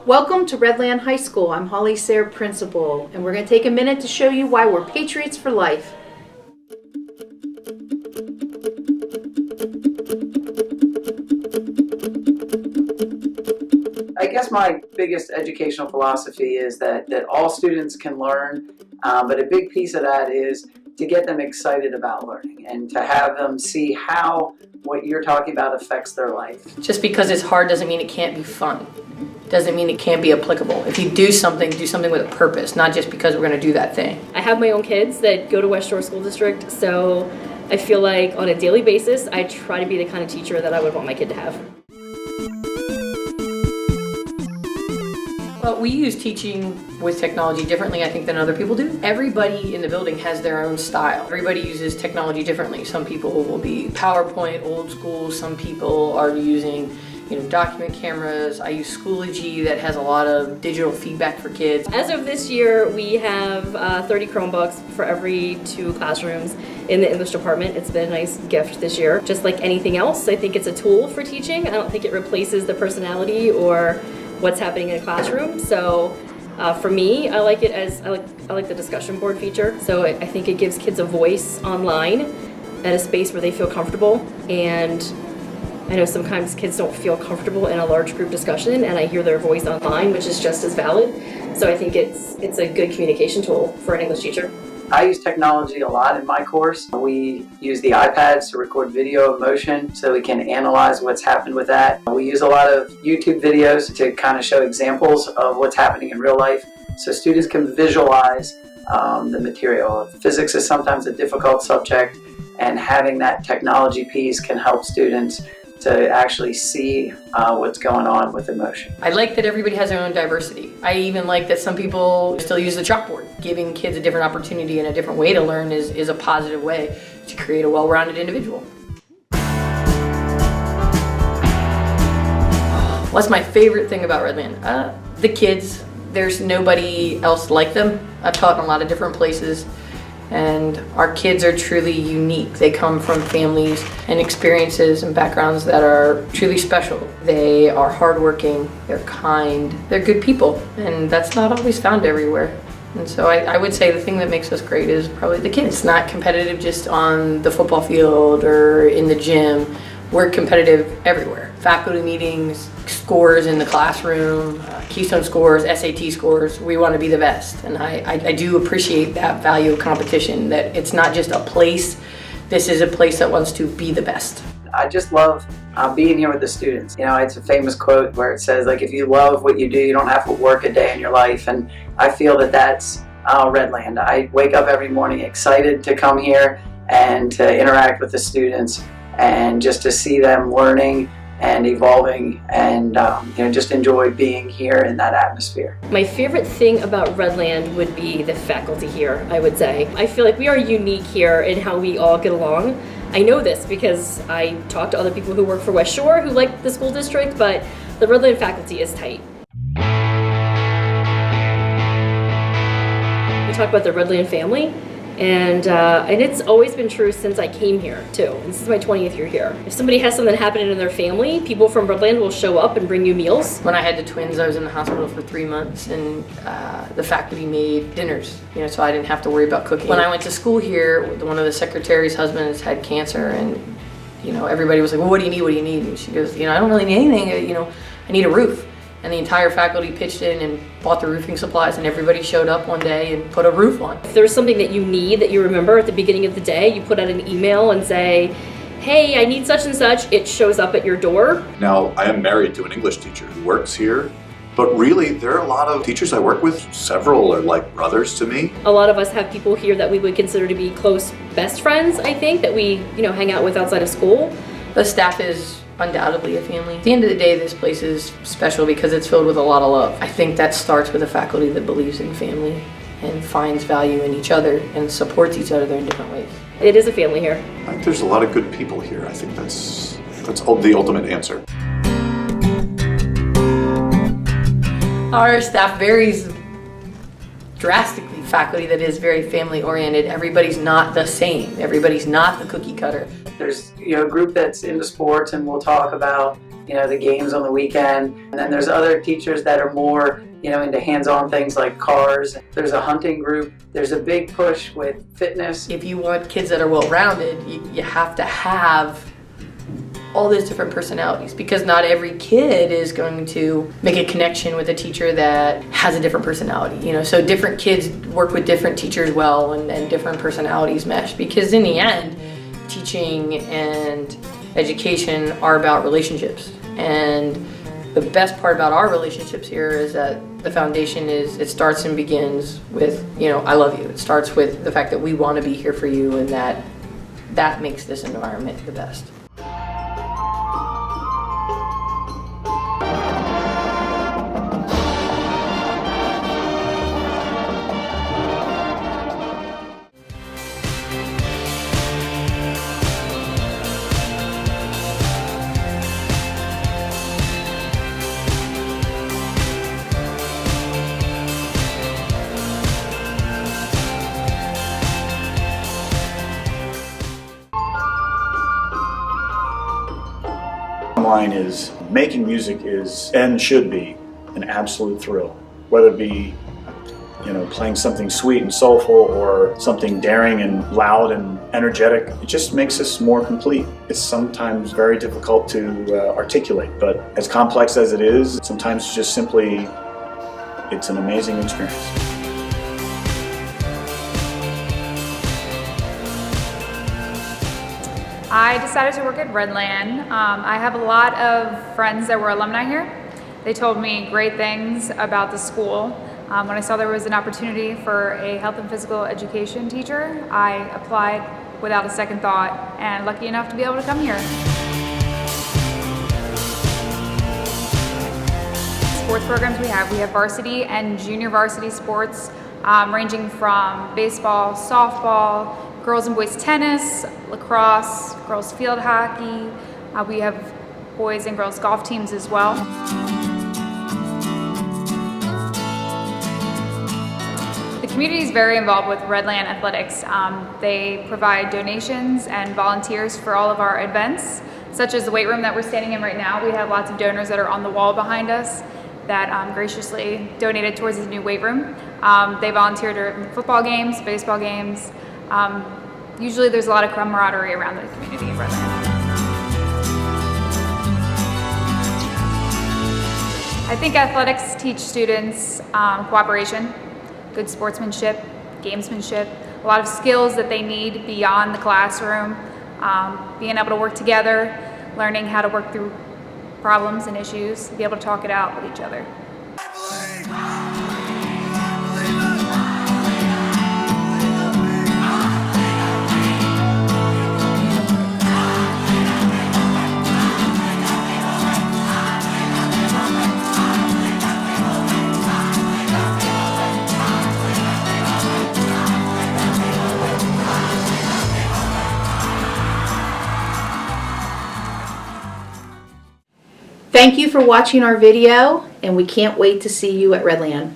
Welcome to Redland High School. I'm Holly Sayre, principal, and we're going to take a minute to show you why we're Patriots for life. I guess my biggest educational philosophy is that all students can learn, but a big piece of that is to get them excited about learning and to have them see how what you're talking about affects their life. Just because it's hard doesn't mean it can't be fun. Doesn't mean it can't be applicable. If you do something with a purpose, not just because we're going to do that thing. I have my own kids that go to West Shore School District, so I feel like on a daily basis, I try to be the kind of teacher that I would want my kid to have. Well, we use teaching with technology differently, I think, than other people do. Everybody in the building has their own style. Everybody uses technology differently. Some people will be PowerPoint, old school. Some people are using document cameras. I use Schoology that has a lot of digital feedback for kids. As of this year, we have 30 Chromebooks for every 2 classrooms in the English department. It's been a nice gift this year. Just like anything else, I think it's a tool for teaching. I don't think it replaces the personality or what's happening in a classroom. So for me, I like it as I like the discussion board feature. So I think it gives kids a voice online at a space where they feel comfortable. And I know sometimes kids don't feel comfortable in a large group discussion, and I hear their voice online, which is just as valid. So I think it's a good communication tool for an English teacher. I use technology a lot in my course. We use the iPads to record video of motion so we can analyze what's happened with that. We use a lot of YouTube videos to kind of show examples of what's happening in real life so students can visualize the material. Physics is sometimes a difficult subject, and having that technology piece can help students to actually see what's going on with emotion. I like that everybody has their own diversity. I even like that some people still use the chalkboard. Giving kids a different opportunity and a different way to learn is a positive way to create a well-rounded individual. What's my favorite thing about Redland? The kids. There's nobody else like them. I've taught in a lot of different places, and our kids are truly unique. They come from families and experiences and backgrounds that are truly special. They are hardworking, they're kind, they're good people, and that's not always found everywhere. And so I would say the thing that makes us great is probably the kids. It's not competitive just on the football field or in the gym. We're competitive everywhere. Faculty meetings, scores in the classroom, Keystone scores, SAT scores. We want to be the best. And I do appreciate that value of competition, that it's not just a place. This is a place that wants to be the best. I just love being here with the students. It's a famous quote where it says, if you love what you do, you don't have to work a day in your life. And I feel that that's Redland. I wake up every morning excited to come here and to interact with the students and just to see them learning and evolving, and just enjoy being here in that atmosphere. My favorite thing about Redland would be the faculty here, I would say. I feel like we are unique here in how we all get along. I know this because I talk to other people who work for West Shore who like the school district, but the Redland faculty is tight. We talk about the Redland family, and it's always been true since I came here too. This is my 20th year here. If somebody has something happening in their family, people from Redland will show up and bring you meals. When I had the twins, I was in the hospital for 3 months, and the faculty made dinners, so I didn't have to worry about cooking. When I went to school here, one of the secretary's husbands had cancer, and everybody was like, well, what do you need? What do you need? And she goes, I don't really need anything. I need a roof. And the entire faculty pitched in and bought the roofing supplies, and everybody showed up one day and put a roof on. If there's something that you need that you remember at the beginning of the day, you put out an email and say, hey, I need such and such. It shows up at your door. Now, I am married to an English teacher who works here, but really there are a lot of teachers I work with. Several are like brothers to me. A lot of us have people here that we would consider to be close best friends, I think, that we hang out with outside of school. The staff is undoubtedly a family. At the end of the day, this place is special because it's filled with a lot of love. I think that starts with a faculty that believes in family and finds value in each other and supports each other in different ways. It is a family here. I think there's a lot of good people here. I think that's the ultimate answer. Our staff varies drastically faculty that is very family oriented. Everybody's not the same. Everybody's not the cookie cutter. There's a group that's into sports and we'll talk about the games on the weekend. And then there's other teachers that are more into hands-on things like cars. There's a hunting group. There's a big push with fitness. If you want kids that are well-rounded, you have to have all those different personalities, because not every kid is going to make a connection with a teacher that has a different personality. So different kids work with different teachers well, and different personalities mesh, because in the end, teaching and education are about relationships. And the best part about our relationships here is that the foundation is, it starts and begins with, I love you. It starts with the fact that we want to be here for you, and that makes this environment the best. Line is making music is and should be an absolute thrill, whether it be playing something sweet and soulful or something daring and loud and energetic. It just makes us more complete. It's sometimes very difficult to articulate, but as complex as it is, sometimes just simply it's an amazing experience. I decided to work at Redland. I have a lot of friends that were alumni here. They told me great things about the school. When I saw there was an opportunity for a health and physical education teacher, I applied without a second thought, and lucky enough to be able to come here. Sports programs we have varsity and junior varsity sports, ranging from baseball, softball, girls and boys tennis, lacrosse, girls field hockey. We have boys and girls golf teams as well. The community is very involved with Redland Athletics. They provide donations and volunteers for all of our events, such as the weight room that we're standing in right now. We have lots of donors that are on the wall behind us that graciously donated towards the new weight room. They volunteer during football games, baseball games. Usually there's a lot of camaraderie around the community in Redland. I think athletics teach students cooperation, good sportsmanship, gamesmanship, a lot of skills that they need beyond the classroom, being able to work together, learning how to work through problems and issues, be able to talk it out with each other. Thank you for watching our video, and we can't wait to see you at Redland.